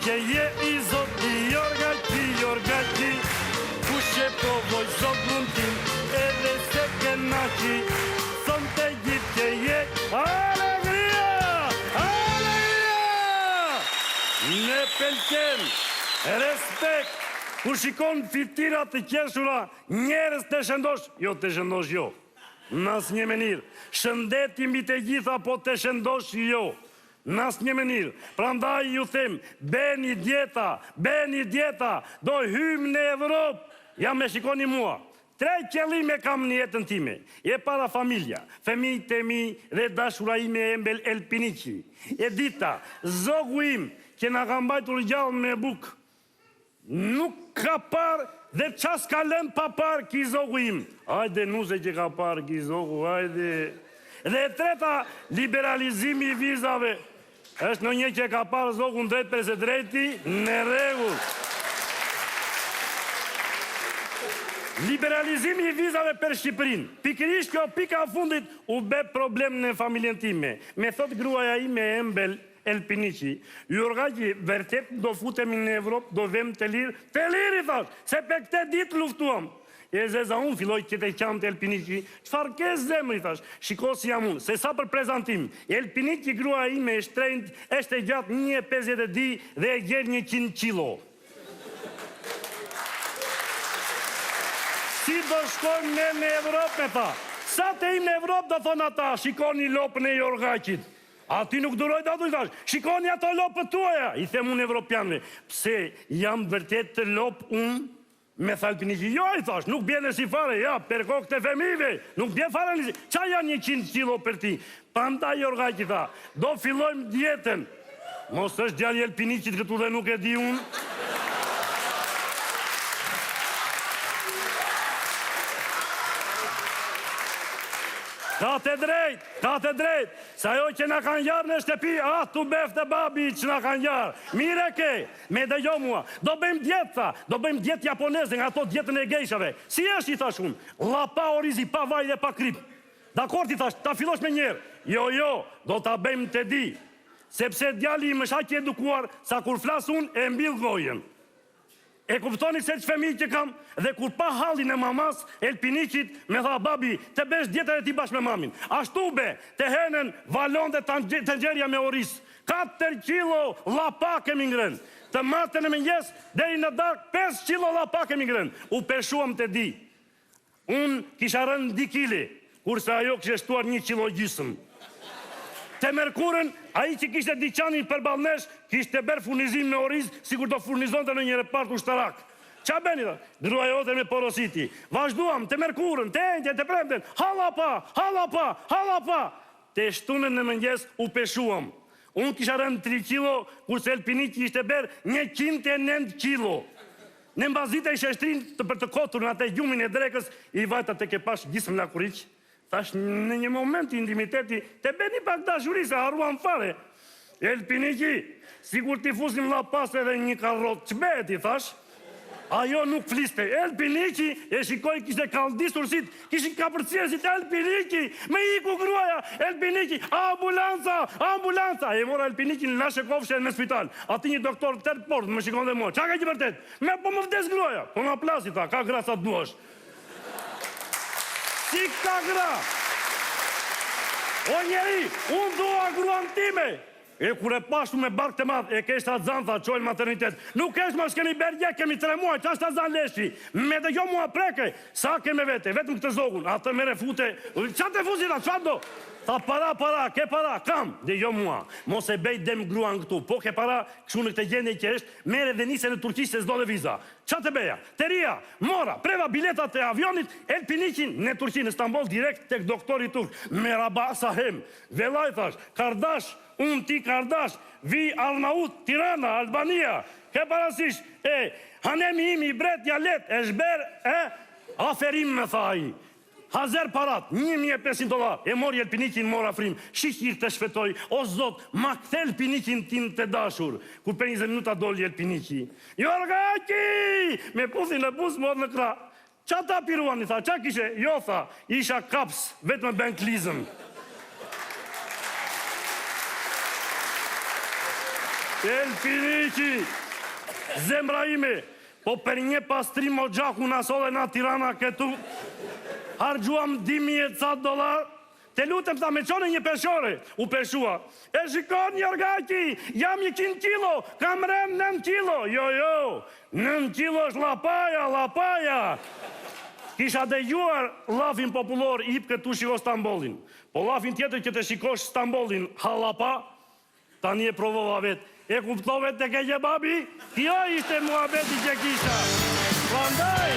që je i zoti Jorgaki, ku që provoj zot mund tim, edhe se kënaqi, son të gjithë që je alegria! Në pelqen, respekt, kur shikon fitirat të qeshura, njerës të shëndosh, jo të shëndosh jo, nas një menir, shëndeti mbi të gjitha, po të shëndosh jo, nas një menir, prandaj ju them, beni djeta, do hym në Evropë, ja me shikoni mua, 3 qëllime kam në jetën time, e para familja, fëmijët e mi dhe dashura ime Embel Elpiniqi, e dita, zogu im, që nga kam bajtur gjallë me bukë, nuk ka parë dhe qas ka lëm pa parë ki zogu im. Ajde, nuse që ka parë ki zogu, ajde. Dhe treta, liberalizimi i vizave. Është në një që ka parë zogu në drejt përse drejti, në regull. Liberalizimi i vizave për Shqipërinë. Pikërisht kjo pika fundit u bë problem në familjen time. Me thot gruaja ime Embel Elpiniqi, Jorgaki, vërtet do futemi në Evropë, do vem të lirë i thash, se për këte ditë luftuam. E zeza unë filloj që të qamë të Elpiniqi, qëfar ke zemër i thash, shiko si jam unë, se sa për prezantim, Elpiniqi grua ime e shtrejnët, eshte gjatë 1,50 di dhe e gjerë 100 kilo. Si do shkojmë në Evropë me ta, sa të im në Evropë do thonë ata, shikoni lopën e Jorgakit. A ti nuk duroj të atu i thash, shikoni ato lopët tuaja, i them unë evropianve, pse jam vërtet të lopë unë me Elpiniqi, jo i thash, nuk bjene si fare, ja, per kokë të femive, nuk bjene fare një si, qa janë 100 kilo për ti, panda Jorgaki tha, do fillojmë djetën, mos është djali Elpiniqit këtu dhe nuk e di unë, ka të drejt, sa jo që nga kanë jarë në shtepi, tu befte babi që nga kanë jarë. Mire ke, me dhe jo mua, do bëjmë djetë japoneze nga ato djetën e gejshave. Si është i thash unë, lapa orizi, pa vaj dhe pa krip. Dakor ti thash, ta fillosh me njerë. Jo, do ta bëjmë të di. Sepse djali më shaq edukuar, sa kur flas unë e mbill gojen. E kuptoni se që femi që kam, dhe kur pa hallin e mamas, Elpiniqit, me tha, babi, të besh djetër e ti bashkë me mamin. Ashtu be, të henen valon dhe të nxerja me oris. 4 kilo lapa kemi ngren. Të matën e mëngjes, deri në dark, 5 kilo lapa kemi ngren. U peshuam të di. Unë kisha rënë 2 kili, kurse ajo kështë shtuar 1 kilo gjysëm. Të mërkurën, a i që kishte diqanin për balnesh, kishte berë furnizim me oriz, si kur do furnizon të në një repart ushtarak. Qa beni da? Grua jote me porositi. Vazhduam, të mërkurën, të endje, të premten, halapa. Të shtunën në mëngjes u peshuam. Unë kisha rënë 3 kilo, kurse Elpiniqi ishte berë 109 kilo. Në mbazit e i sheshtrin për të kotur në atë gjumin e drekës, i vajta të ke pash gjisëm lakuriq. Thash në një moment intimiteti, të beni pak dashuri se haruan fare. Elpiniqi, sigur t'i fusim la pas edhe një karrot, që beti, thash? Ajo nuk fliste. Elpiniqi, e shikoj kishte kaldisur sit, kishin ka përcjesit, Elpiniqi, me iku gruaja, Elpiniqi, ambulanca. E mora Elpiniqi në lashe kofshe në spital. Ati një doktor tërë port, më shikon dhe mua. Qa ka që vërtet? Me po më vdes gruaja. Po nga plasi, ta, ka gra sa të duash. Si ka gra? O njeri, unë dua gruan time. E kur e pashtu me bark të madh, e kesh të azan, tha, qojnë maternitet. Nuk kesh ma shkeni bergje, kemi 3 muaj, qa është azan leshi? Me dhe jo mua preke, sa keme vete, vetëm këtë zogun, atë me refute, qa të fuzita, qa do? Tha, para, ke para, kam, dhe jo mua, mos e bej dem gruan këtu, po ke para, këshu në këtë gjendje që është, mere dhe nise në Turqisht se s'do dhe viza. Qa të beja? Teria, mora, preva biletat e avionit, Elpiniqin në Turqi, në Istanbul, direkt tek doktori turk, Merhaba Sahem, velaj thash, Kardash, unë ti Kardash, vi Arnaut, Tirana, Albania, ke parasysh, hanemi imi, bret, jalet, e shber, aferim me tha i. Hazer parat, $1.500, e mori Elpiniqin, mora frim, shikir të shfetoj, o zot, ma kthe Elpiniqin tim të dashur, kur për 20 minuta doli Elpiniqi. Jorgaki! Me pusin në pus, mod në kra. Qa ta piruani, tha, qa kishe? Jo, tha, isha kaps, vetë me banklizëm. Elfiniqi, zemra ime, po për një pastrim o gjaku në asole në Tirana këtu, hargjuam $10,000, te lutem ta me qone një peshore, u peshua. E shikon një orgaki, jam 100 kilo, kam rem 9 kilo, jo, 9 kilo është lapaja. Kisha dëgjuar llafin popullor, ip këtu shiko Stambollin. Po llafin tjetër që të shikosh Stambollin, hallapa, tani e provova vetë. E kuptove të ke gjebabi? Kjo ishte muhabeti që kisha. Prandaj,